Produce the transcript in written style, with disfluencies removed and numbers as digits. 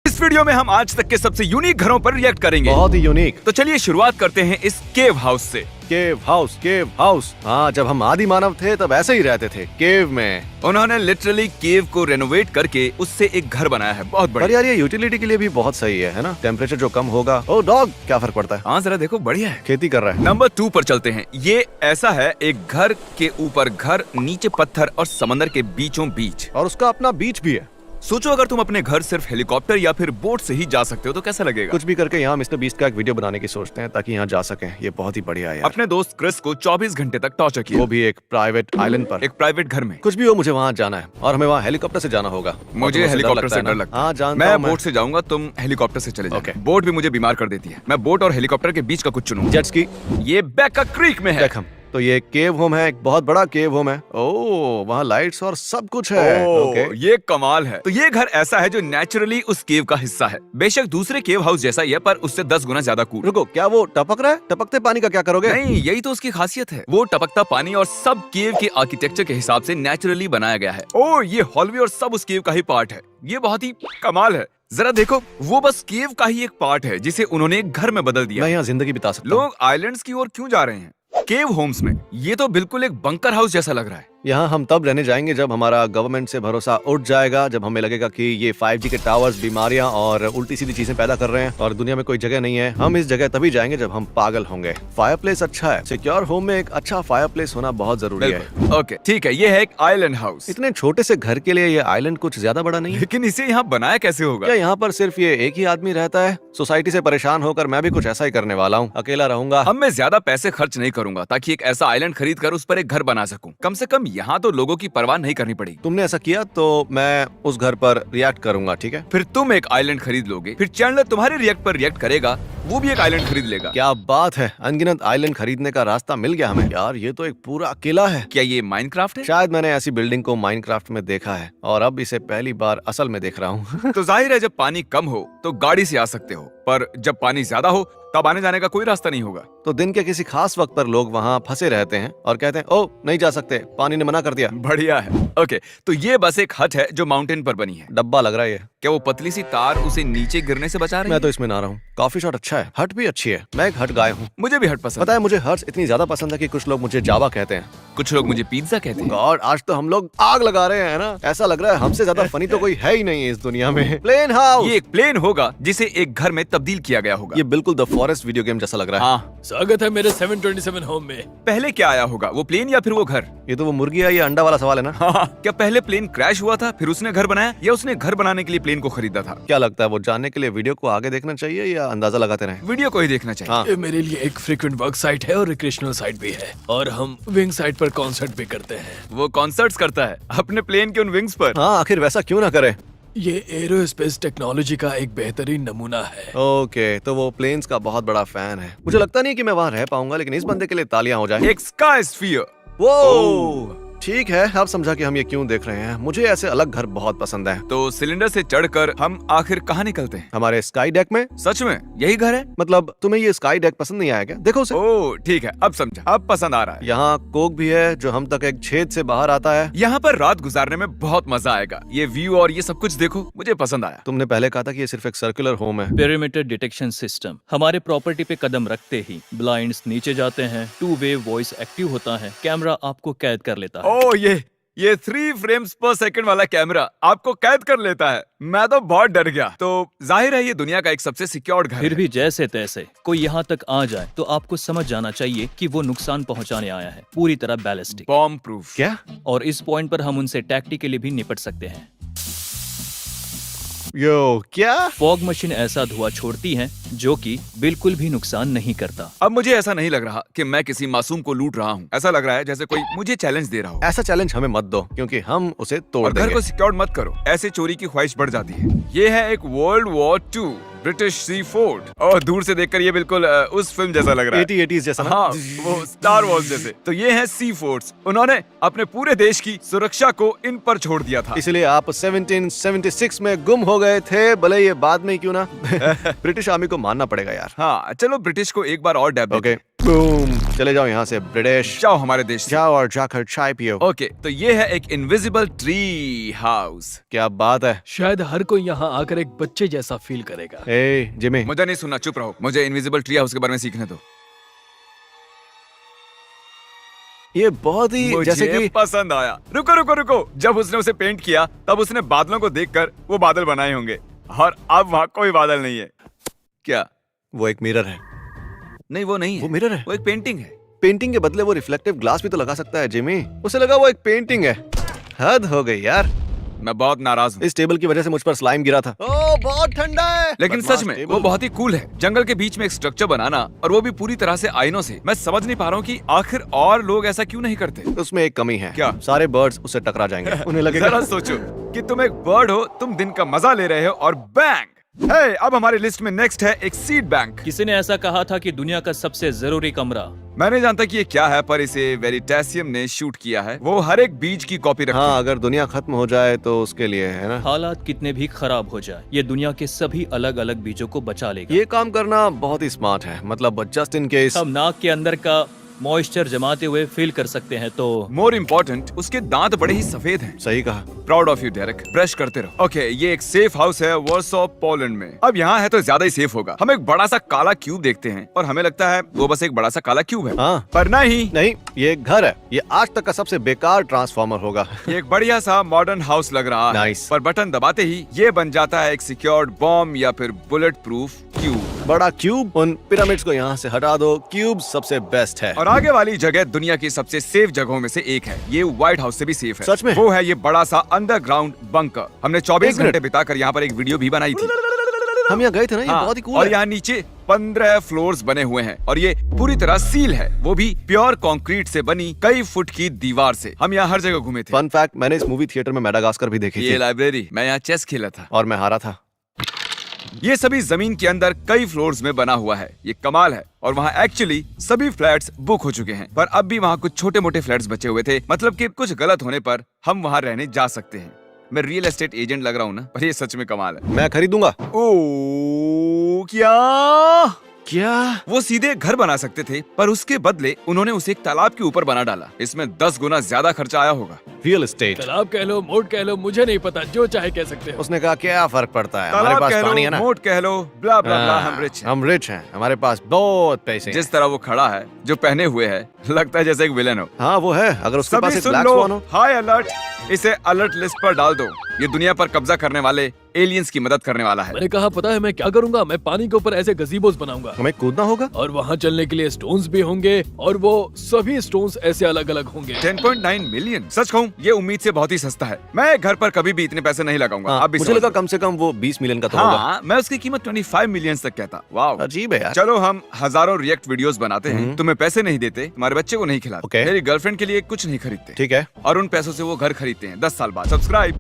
इस वीडियो में हम आज तक के सबसे यूनिक घरों पर रिएक्ट करेंगे। बहुत ही यूनिक। तो चलिए शुरुआत करते हैं इस केव हाउस से। केव हाउस। हाँ, जब हम आदि मानव थे तब ऐसे ही रहते थे, केव में। उन्होंने लिटरली केव को रेनोवेट करके उससे एक घर बनाया है, बहुत पर बढ़िया। यार ये यूटिलिटी के लिए भी बहुत सही है ना? टेम्परेचर जो कम होगा। ओ डॉग, क्या फर्क पड़ता है? हाँ जरा देखो, बढ़िया है। खेती कर रहा है। नंबर 2 पर चलते हैं। ये ऐसा है, एक घर के ऊपर घर, नीचे पत्थर और समंदर के बीचों बीच। और उसका अपना बीच भी है। सोचो अगर तुम अपने घर सिर्फ हेलीकॉप्टर या फिर बोट से ही जा सकते हो तो कैसा लगेगा। कुछ भी करके यहाँ मिस्टर बीस्ट का एक वीडियो बनाने की सोचते हैं ताकि यहाँ जा सकें। ये बहुत ही बढ़िया है यार। अपने दोस्त क्रिस को 24 घंटे तक टॉर्चर किया, वो भी एक प्राइवेट आइलैंड पर, एक प्राइवेट घर में। कुछ भी हो मुझे वहाँ जाना है और हमें वहाँ हेलीकॉप्टर से जाना होगा। मुझे हेलीकॉप्टर से डर लगता है। हाँ जानता मैं हूँ बोट से जाऊंगा, तुम हेलीकॉप्टर से चले जाओ। Okay. बोट भी मुझे बीमार कर देती है। मैं बोट और हेलीकॉप्टर के बीच का कुछ चुनूंगा। जेट्स की। ये बैका क्रीक में है। देखम। तो ये केव होम है, एक बहुत बड़ा केव होम है। ओह, वहाँ लाइट्स और सब कुछ है। ओके। ये कमाल है। तो ये घर ऐसा है जो नेचुरली उस केव का हिस्सा है। बेशक दूसरे केव हाउस जैसा ही है, पर उससे 10 गुना ज्यादा कूल। रुको, क्या वो टपक रहा है? टपकते पानी का क्या करोगे? नहीं, यही तो उसकी खासियत है। वो टपकता पानी और सब केव के आर्किटेक्चर के हिसाब से नेचुरली बनाया गया है। ओह, ये हॉलवे और सब उस केव का ही पार्ट है। ये बहुत ही कमाल है। जरा देखो, वो बस केव का ही एक पार्ट है जिसे उन्होंने एक घर में बदल दिया। मैं यहाँ जिंदगी बिता सकता हूँ। लोग आइलैंड्स की ओर क्यों जा रहे हैं केव होम्स में? ये तो बिल्कुल एक बंकर हाउस जैसा लग रहा है। यहाँ हम तब रहने जाएंगे जब हमारा गवर्नमेंट से भरोसा उठ जाएगा, जब हमें लगेगा कि ये 5G के टावर्स बीमारियां और उल्टी सीधी चीजें पैदा कर रहे हैं और दुनिया में कोई जगह नहीं है। हम इस जगह तभी जाएंगे जब हम पागल होंगे। फायरप्लेस अच्छा है। सिक्योर होम में एक अच्छा फायरप्लेस होना बहुत जरूरी है। ओके, ठीक है। ये है एक आइलैंड हाउस। इतने छोटे से घर के लिए ये आइलैंड कुछ ज्यादा बड़ा नहीं है। लेकिन इसे यहाँ बनाया कैसे होगा? क्या यहाँ पर सिर्फ ये एक ही आदमी रहता है? सोसाइटी से परेशान होकर मैं भी कुछ ऐसा ही करने वाला हूँ। अकेला रहूंगा। अब मैं ज्यादा पैसे खर्च नहीं करूंगा ताकि एक ऐसा आइलैंड खरीद कर उस पर एक घर बना सकूं। कम से कम यहाँ तो लोगों की परवाह नहीं करनी पड़ेगी। तुमने ऐसा किया तो मैं उस घर पर रिएक्ट करूंगा, ठीक है? फिर तुम एक आइलैंड खरीद लोगे, फिर चैंडलर तुम्हारे रिएक्ट पर रिएक्ट करेगा, वो भी एक आइलैंड खरीद लेगा। क्या बात है, अनगिनत आइलैंड खरीदने का रास्ता मिल गया हमें। यार ये तो एक पूरा किला है। क्या ये माइनक्राफ्ट है? शायद मैंने ऐसी बिल्डिंग को माइनक्राफ्ट में देखा है और अब इसे पहली बार असल में देख रहा हूँ। तो जाहिर है जब पानी कम हो तो गाड़ी से आ सकते हो, पर जब पानी ज्यादा हो तब आने जाने का कोई रास्ता नहीं होगा। तो दिन के किसी खास वक्त पर लोग वहाँ फंसे रहते हैं और कहते हैं ओ नहीं जा सकते, पानी ने मना कर दिया। बढ़िया है। ओके, तो ये बस एक हट है जो माउंटेन पर बनी है। डब्बा लग रहा है ये। क्या वो पतली सी तार उसे नीचे गिरने से बचा रही मैं है? तो इसमें ना रहूं। कॉफी शॉट अच्छा है, हट भी अच्छी है। मैं एक हट गाय हूँ। मुझे भी हट पसंद पता है मुझे हट्स इतनी ज्यादा पसंद है कि कुछ लोग मुझे जावा कहते हैं। कुछ लोग मुझे पिज्जा कहते हैं। गॉड, आज तो हम लोग आग लगा रहे हैं ना। ऐसा लग रहा है हमसे ज्यादा फनी तो कोई है ही नहीं इस दुनिया में। Plane house. ये एक प्लेन होगा जिसे एक घर में तब्दील किया गया होगा। ये बिल्कुल द फॉरेस्ट वीडियो गेम जैसा लग रहा है। हाँ, स्वागत है मेरे 727 होम में। पहले क्या आया होगा, वो प्लेन या फिर वो घर? ये तो वो मुर्गी या ये अंडा वाला सवाल है ना। हाँ, क्या पहले प्लेन क्रैश हुआ था फिर उसने घर बनाया, या उसने घर बनाने के लिए प्लेन को खरीदा था? क्या लगता है वो जानने के लिए वीडियो को आगे देखना चाहिए या अंदाजा लगाते रहें? वीडियो को ही देखना चाहिए। हाँ। ये मेरे लिए एक फ्रीक्वेंट वर्क साइट है और रिक्रिएशनल साइट भी है, और हम विंग साइट पर कॉन्सर्ट भी करते हैं। वो कॉन्सर्ट्स करता है अपने प्लेन के उन विंग्स पर। हाँ, आखिर वैसा क्यों ना करे। ये एरोस्पेस टेक्नोलॉजी का एक बेहतरीन नमूना है। ओके, तो वो प्लेन्स का बहुत बड़ा फैन है। मुझे लगता नहीं कि मैं वहाँ रह पाऊंगा, लेकिन इस बंदे के लिए तालियां हो जाए। एक स्काई स्फीयर। वो ठीक है, अब समझा कि हम ये क्यों देख रहे हैं। मुझे ऐसे अलग घर बहुत पसंद है। तो सिलेंडर से चढ़कर हम आखिर कहाँ निकलते हैं? हमारे स्काई डेक में। सच में यही घर है? मतलब तुम्हें ये स्काई डेक पसंद नहीं आया क्या? देखो उसे। ओह ठीक है, अब समझा, अब पसंद आ रहा है। यहाँ कोक भी है जो हम तक एक छेद से बाहर आता है। यहाँ पर रात गुजारने में बहुत मजा आएगा। ये व्यू और ये सब कुछ देखो, मुझे पसंद आया। तुमने पहले कहा था कि ये सिर्फ एक सर्कुलर होम है। Perimeter detection system. हमारे प्रॉपर्टी पे कदम रखते ही ब्लाइंड्स नीचे जाते हैं, 2-वे वॉइस एक्टिव होता है, कैमरा आपको कैद कर लेता है। ओह ये 3 फ्रेम्स पर सेकंड वाला कैमरा आपको कैद कर लेता है। मैं तो बहुत डर गया। तो जाहिर है ये दुनिया का एक सबसे सिक्योर्ड घर फिर है। भी जैसे तैसे कोई यहाँ तक आ जाए तो आपको समझ जाना चाहिए कि वो नुकसान पहुँचाने आया है, पूरी तरह बैलिस्टिक, बॉम्ब प्रूफ। क्या? और इस पॉइंट पर हम उनसे टैक्टिकली भी निपट सकते हैं। यो क्या? फॉग मशीन ऐसा धुआं छोड़ती है जो कि बिल्कुल भी नुकसान नहीं करता। अब मुझे ऐसा नहीं लग रहा कि मैं किसी मासूम को लूट रहा हूँ। ऐसा लग रहा है जैसे कोई मुझे चैलेंज दे रहा हो। ऐसा चैलेंज हमें मत दो, क्योंकि हम उसे तोड़ और घर देंगे। को सिक्योर मत करो, ऐसे चोरी की ख्वाहिश बढ़ जाती है। ये है एक वर्ल्ड वॉर 2 ब्रिटिश सी फोर्ट, और दूर से देखकर ये बिल्कुल उस फिल्म जैसा लग रहा है। 80s जैसा ना? हाँ, वो स्टार वॉर्स जैसे। तो ये है सी फोर्ट्स। उन्होंने अपने पूरे देश की सुरक्षा को इन पर छोड़ दिया था। इसलिए आप 1776 में गुम हो गए थे, भले ये बाद में क्यों ना। ब्रिटिश आर्मी को मानना पड़ेगा यार। हाँ चलो, ब्रिटिश को एक बार और डैब देते ओके। हैं। बूम, चले जाओ यहाँ से ब्रिटिश। जाओ हमारे देश से। जाओ और जाकर चाय पियो। ओके, तो ये है एक इनविजिबल ट्री हाउस। क्या बात है। शायद हर कोई यहाँ आकर एक बच्चे जैसा फील करेगा। ए जिमी, मुझे नहीं सुनना, चुप रहो। मुझे इनविजिबल ट्री हाउस के बारे में सीखने दो। ये बहुत ही मुझे जैसे कि पसंद आया। रुको रुको रुको, जब उसने उसे पेंट किया तब उसने बादलों को देखकर वो बादल बनाए होंगे, और अब वहाँ कोई बादल नहीं है। क्या? वो एक मिरर है। नहीं, वो नहीं है। वो मिरर है। वो एक पेंटिंग है। पेंटिंग के बदले वो रिफ्लेक्टिव ग्लास भी तो लगा सकता है जिमी। उसे लगा वो एक पेंटिंग है। हद हो गई यार। मैं बहुत नाराज हूँ। इस टेबल की वजह से मुझ पर स्लाइम गिरा था। ओह बहुत ठंडा है। लेकिन बदमाश सच में टेबल। वो बहुत ही कूल है। जंगल के बीच में एक स्ट्रक्चर बनाना, और वो भी पूरी तरह से आईनों से। मैं समझ नहीं पा रहा हूँ कि आखिर और लोग ऐसा क्यों नहीं करते। उसमें एक कमी है। क्या? सारे बर्ड्स उससे टकरा जाएंगे। उन्हें लगेगा जरा सोचो कि तुम एक बर्ड हो, तुम दिन का मजा ले रहे हो, और बैंग। हे, अब हमारी लिस्ट में नेक्स्ट है एक सीड बैंक। किसी ने ऐसा कहा था कि दुनिया का सबसे जरूरी कमरा। मैं नहीं जानता कि ये क्या है, पर इसे वेरिटेसियम ने शूट किया है। वो हर एक बीज की कॉपी रखती हाँ, है। अगर दुनिया खत्म हो जाए तो उसके लिए है ना। हालात कितने भी खराब हो जाए, ये दुनिया के सभी अलग अलग बीजों को बचा लेगा। ये काम करना बहुत ही स्मार्ट है। मतलब जस्ट इन केस। हम नाक के अंदर का मॉइस्चर जमाते हुए फील कर सकते हैं। तो मोर इम्पोर्टेंट, उसके दांत बड़े ही सफेद हैं। सही कहा। Proud of you Derek. Brush करते रहो। ओके, ये एक सेफ हाउस है वॉर्सो पोलैंड में। अब यहाँ है तो ज्यादा ही सेफ होगा। हम एक बड़ा सा काला क्यूब देखते हैं और हमें लगता है वो बस एक बड़ा सा काला क्यूब है। हाँ। पर नहीं, नहीं, ये एक घर है। ये आज तक का सबसे बेकार ट्रांसफॉर्मर होगा। ये एक बढ़िया सा मॉडर्न हाउस लग रहा है। Nice. पर बटन दबाते ही ये बन जाता है एक सिक्योर्ड बॉम्ब या फिर बुलेट प्रूफ क्यूब। बड़ा क्यूब। उन पिरामिड्स को यहाँ से हटा दो। क्यूब सबसे बेस्ट है। और आगे वाली जगह दुनिया की सबसे सेफ जगहों में से एक है। ये व्हाइट हाउस से भी सेफ है। सच में? वो है ये बड़ा सा अंडरग्राउंड बंकर। हमने 24 एक मिनट। घंटे बिताकर यहाँ पर एक वीडियो भी बनाई थी। हम यहाँ गए थे ना। ये हाँ, बहुत ही कूल और है। यहाँ नीचे 15 फ्लोर्स बने हुए हैं, और ये पूरी तरह सील है, वो भी प्योर कंक्रीट से बनी कई फुट की दीवार से। हम यहाँ हर जगह घूमे थे। फन फैक्ट, मैंने इस मूवी थिएटर में मेडागास्कर भी देखी ये थी लाइब्रेरी, मैं यहाँ चेस खेला था। और मैं हारा था। ये सभी जमीन के अंदर कई फ्लोर्स में बना हुआ है। ये कमाल है। और वहाँ एक्चुअली सभी फ्लैट्स बुक हो चुके हैं, पर अब भी वहाँ कुछ छोटे मोटे फ्लैट्स बचे हुए थे। मतलब कि कुछ गलत होने पर हम वहाँ रहने जा सकते हैं। मैं रियल एस्टेट एजेंट लग रहा हूँ ना, पर ये सच में कमाल है। मैं खरीदूंगा। ओ क्या? क्या? वो सीधे घर बना सकते थे, पर उसके बदले उन्होंने उसे एक तालाब के ऊपर बना डाला। इसमें 10 गुना ज्यादा खर्चा आया होगा। Real estate. तालाब कह लो, मोट कह लो, मुझे नहीं पता, जो चाहे कह सकते हो। उसने कहा क्या फर्क पड़ता है, हमारे तालाब पास कह पानी है लो, ना। मोट कह लो, ब्ला ब्ला ब्ला, हाँ, हम रिच हैं। हम रिच हैं, हमारे पास बहुत पैसे हैं। जिस तरह वो खड़ा है, जो पहने हुए है, लगता है जैसे एक विलेन हो। हाँ वो है। अगर उसके पास सभी एक सुन ब्लैक लो, स्वान हो। High alert. इसे अलर्ट लिस्ट पर डाल दो। ये दुनिया पर कब्जा करने वाले एलियंस की मदद करने वाला है। मैंने कहा पता है मैं क्या करूंगा, मैं पानी के ऊपर ऐसे गजीबोस बनाऊंगा, हमें कूदना होगा। और वहाँ चलने के लिए स्टोन्स भी होंगे, और वो सभी स्टोन्स ऐसे अलग अलग होंगे। 10.9 मिलियन। सच कहूँ, ये उम्मीद से बहुत ही सस्ता है। मैं घर पर कभी भी इतने पैसे नहीं लगाऊंगा। हाँ, आप भी मुझे समझ लगा लो। कम से कम वो 20 मिलियन का तो होगा। हाँ, मैं उसकी कीमत 25 मिलियन तक कहता। वाह, अजीब है यार। चलो हम हजारों रिएक्ट वीडियोस बनाते हैं। तुम्हें पैसे नहीं देते, हमारे बच्चे को नहीं खिलाते, Okay. मेरी गर्लफ्रेंड के लिए कुछ नहीं खरीदते, ठीक है। और उन पैसों से वो घर खरीदते हैं 10 साल बाद। सब्सक्राइब।